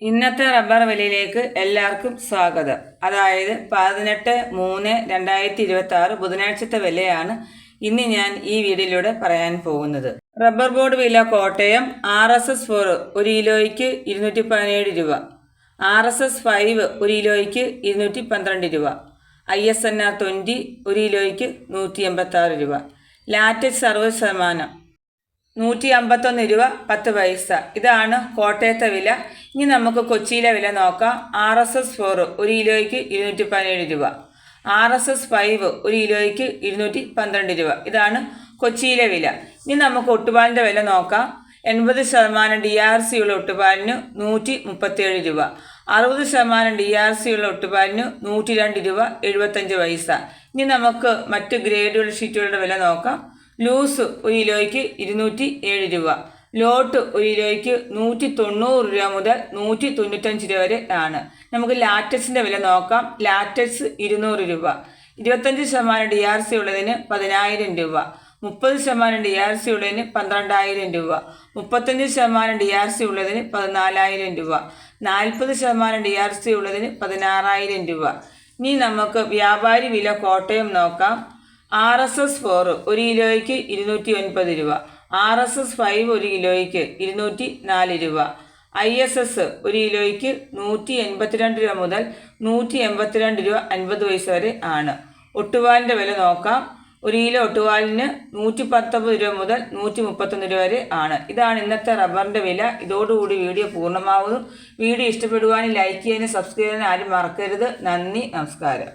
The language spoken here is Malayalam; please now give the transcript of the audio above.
ഇന്നത്തെ റബ്ബർ വിലയിലേക്ക് എല്ലാവർക്കും സ്വാഗതം. അതായത് 18/3/2026 ബുധനാഴ്ചത്തെ വിലയാണ് ഇന്ന് ഞാൻ ഈ വീഡിയോയിലൂടെ പറയാൻ പോകുന്നത്. റബ്ബർ ബോർഡ് വില കോട്ടയം RSS4 1 കിലോയ്ക്ക് 217 രൂപ, RSS 5 1 കിലോയ്ക്ക് 212 രൂപ, ISNR 20 1 കിലോയ്ക്ക് 186 രൂപ, ലാറ്റക്സ് 60% 151 രൂപ 10 പൈസ. ഇതാണ് കോട്ടയത്തെ വില. ഇനി നമുക്ക് കൊച്ചിയിലെ വില നോക്കാം. RSS 4 1 കിലോയ്ക്ക് 217 രൂപ, RSS 5 1 കിലോയ്ക്ക് 212 രൂപ. ഇതാണ് കൊച്ചിയിലെ വില. ഇനി നമുക്ക് ഒട്ടുപാലിൻ്റെ വില നോക്കാം. 80% DRC ഉള്ള ഒട്ടുപാലിന് 137 രൂപ, 60% DRC ഉള്ള ഒട്ടുപാലിന് 102 രൂപ 75 പൈസ. ഇനി നമുക്ക് മറ്റ് ഗ്രേഡുകളുടെ ഷീറ്റുകളുടെ വില നോക്കാം. ലൂസ് 1 കിലോയ്ക്ക് 207 രൂപ, ലോട്ട് 1 കിലോയ്ക്ക് 190 രൂപ മുതൽ 195 രൂപ വരെ ആണ്. നമുക്ക് ലാറ്റക്സിൻ്റെ വില നോക്കാം. ലാറ്റക്സ് 200 രൂപ, 25% DRC ഉള്ളതിന് 10,000 രൂപ, 30% DRC ഉള്ളതിന് 12,000 രൂപ, 35% DRC ഉള്ളതിന് 14,000 രൂപ, 40% DRC ഉള്ളതിന് 16,000 രൂപ. ഇനി നമുക്ക് വ്യാപാരി വില കോട്ടയം നോക്കാം. RSS 4 1 കിലോയ്ക്ക് 209 രൂപ, RSS 5 1 കിലോയ്ക്ക് 204 രൂപ, ISS 1 കിലോയ്ക്ക് 182 രൂപ മുതൽ 182 രൂപ 50 പൈസ വരെ ആണ്. ഒട്ടുപാലിൻ്റെ വില നോക്കാം. 1 കിലോ ഒട്ടുപാലിന് 119 രൂപ മുതൽ 131 രൂപ വരെ ആണ്. ഇതാണ് ഇന്നത്തെ റബ്ബറിൻ്റെ വില. ഇതോടുകൂടി വീഡിയോ പൂർണ്ണമാവുന്നു. വീഡിയോ ഇഷ്ടപ്പെടുവാനും ലൈക്ക് ചെയ്യാനും സബ്സ്ക്രൈബ് ചെയ്യാനും ആരും മറക്കരുത്. നന്ദി, നമസ്കാരം.